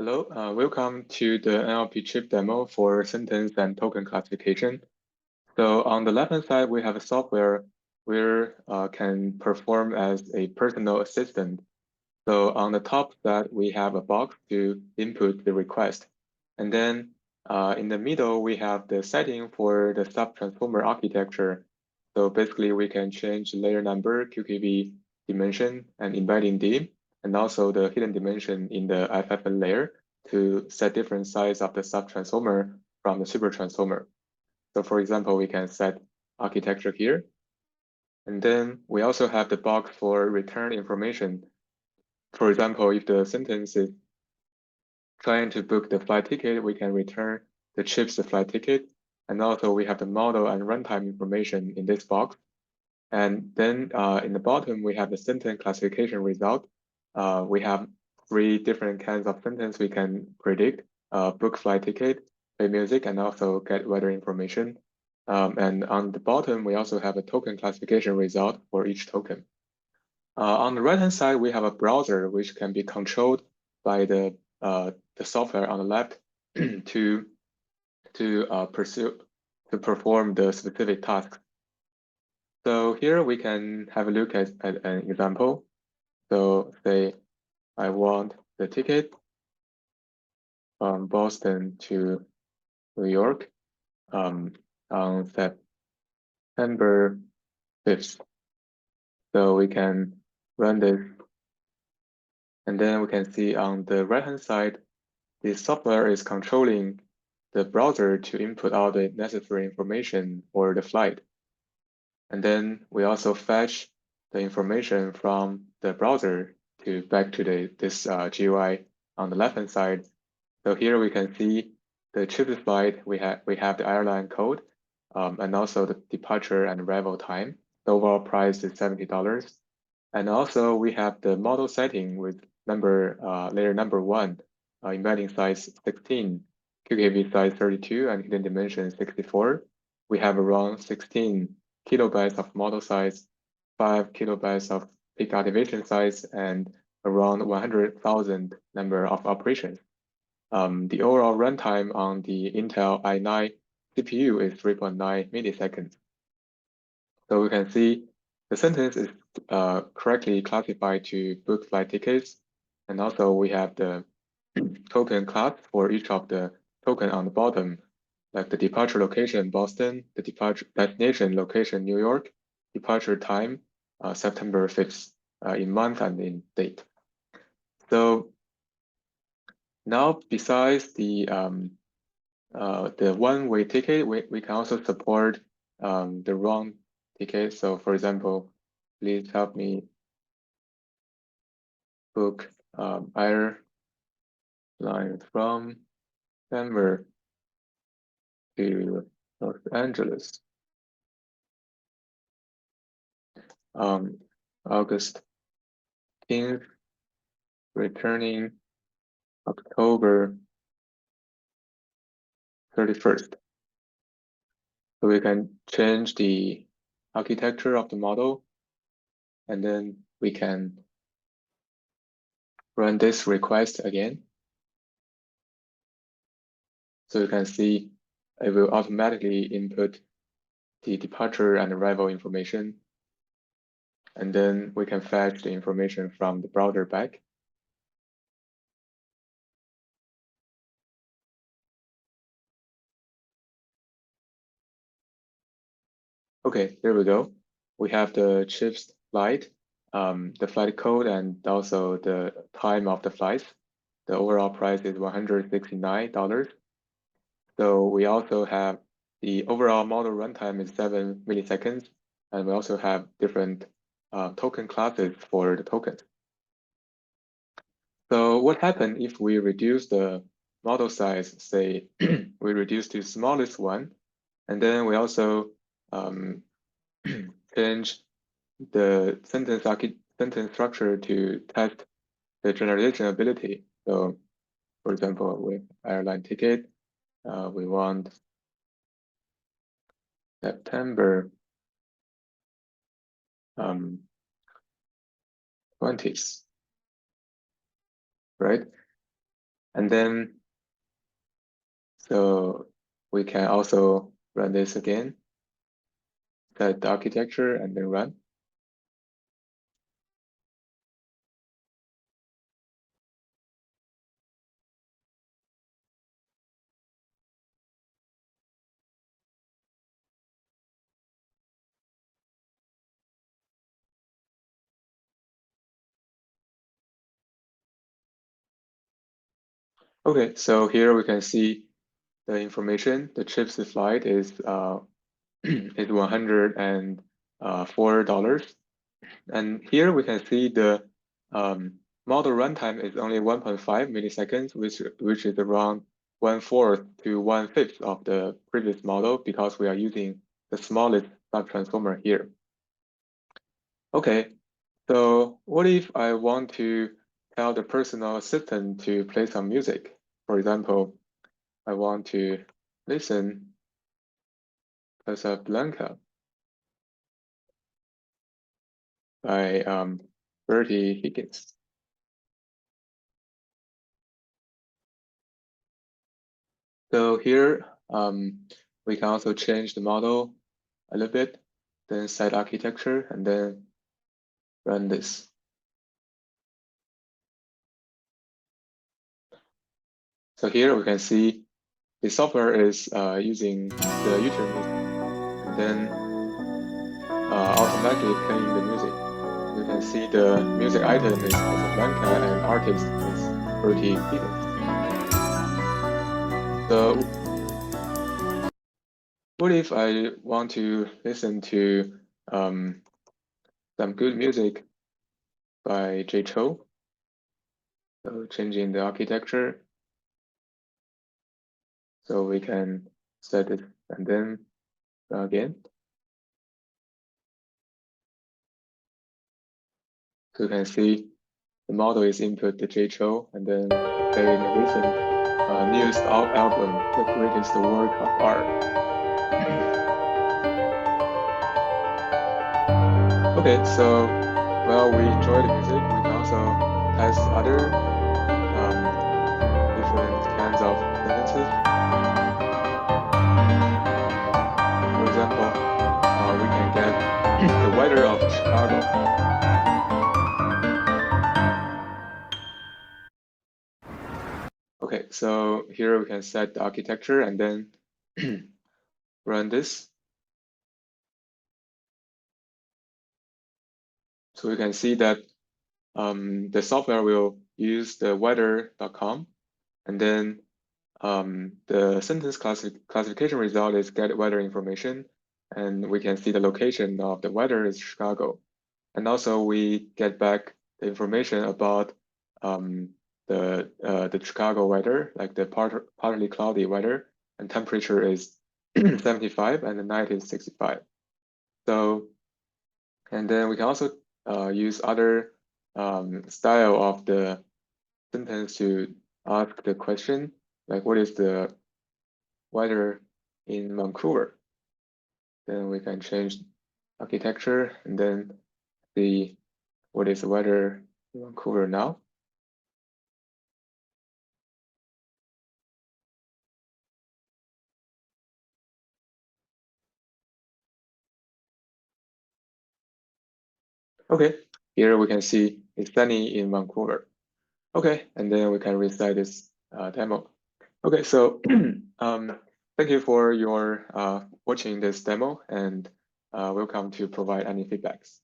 Hello, welcome to the NLP chip demo for sentence and token classification. So on the left-hand side, we have a software where can perform as a personal assistant. So on the top that we have a box to input the request. And then in the middle, we have the setting for the sub-transformer architecture. So basically, we can change layer number, QKB dimension, and embedding dim, and also the hidden dimension in the FFN layer to set different size of the sub-transformer from the super transformer. So for example, we can set architecture here. And then we also have the box for return information. For example, if the sentence is trying to book the flight ticket, we can return the chip's flight ticket. And also we have the model and runtime information in this box. And then in the bottom, we have the sentence classification result. We have 3 different kinds of sentence we can predict: book flight ticket, play music, and also get weather information. And on the bottom, we also have a token classification result for each token. On the right-hand side, we have a browser which can be controlled by the software on the left to perform the specific tasks. So here we can have a look at an example. So say I want the ticket from Boston to New York on September 5th. So we can run this, and then we can see on the right-hand side, the software is controlling the browser to input all the necessary information for the flight. And then we also fetch the information from the browser to back to this GUI on the left-hand side. So here we can see the chip flight. We have the airline code and also the departure and arrival time. The overall price is $70. And also we have the model setting with layer number 1, embedding size 16, QKB size 32, and hidden dimension 64. We have around 16 kilobytes of model size, 5 kilobytes of peak activation size, and around 100,000 number of operations. The overall runtime on the Intel i9 CPU is 3.9 milliseconds. So we can see the sentence is correctly classified to book flight tickets. And also we have the token class for each of the token on the bottom, like the departure location, Boston, the departure destination location, New York, departure time, September 5th, in month and in date. So now besides the one-way ticket, we can also support the wrong ticket. So for example, please help me book airline from Denver to Los Angeles on August 10th, returning October 31st. So we can change the architecture of the model, and then we can run this request again. So you can see it will automatically input the departure and arrival information. And then we can fetch the information from the browser back. Okay, here we go. We have the chip's flight, the flight code, and also the time of the flight. The overall price is $169. So we also have the overall model runtime is 7 milliseconds, and we also have different token classes for the tokens. So what happens if we reduce the model size, say we reduce to smallest one, and then we also change the sentence structure to test the generalization ability. So for example, with airline ticket, we want September 20th, right? And then, so we can also run this again, set the architecture and then run. Okay, so here we can see the information. The chips supplied is is $104. And here we can see the model runtime is only 1.5 milliseconds, which is around 1/4 to 1/5 of the previous model because we are using the smallest subtransformer here. Okay, so what if I want to tell the personal assistant to play some music? For example, I want to listen Casablanca by Bertie Higgins. So here we can also change the model a little bit, then set architecture, and then run this. So here we can see the software is using the user and then automatically playing the music. You can see the music item is Casablanca and artist is Bertie Higgins. So what if I want to listen to some good music by Jay Cho? So changing the architecture, so we can set it and then run again. So you can see the model is input the Jay Cho and then play the recent newest album, The Greatest Work of Art. Okay, so while we enjoy the music, we can also test other different kinds of sentences. For example, we can get the weather of Chicago. Okay, so here we can set the architecture and then run this. So we can see that the software will use the weather.com, and then the sentence classification result is get weather information, and we can see the location of the weather is Chicago. And also we get back the information about the Chicago weather, like the partly cloudy weather, and temperature is 75 and the night is 65. So, and then we can also use other style of the sentence to ask the question, like what is the weather in Vancouver? Then we can change architecture and then see what is the weather in Vancouver now. Okay, here we can see it's sunny in Vancouver. Okay, and then we can restart this demo. Okay, so thank you for your watching this demo and welcome to provide any feedbacks.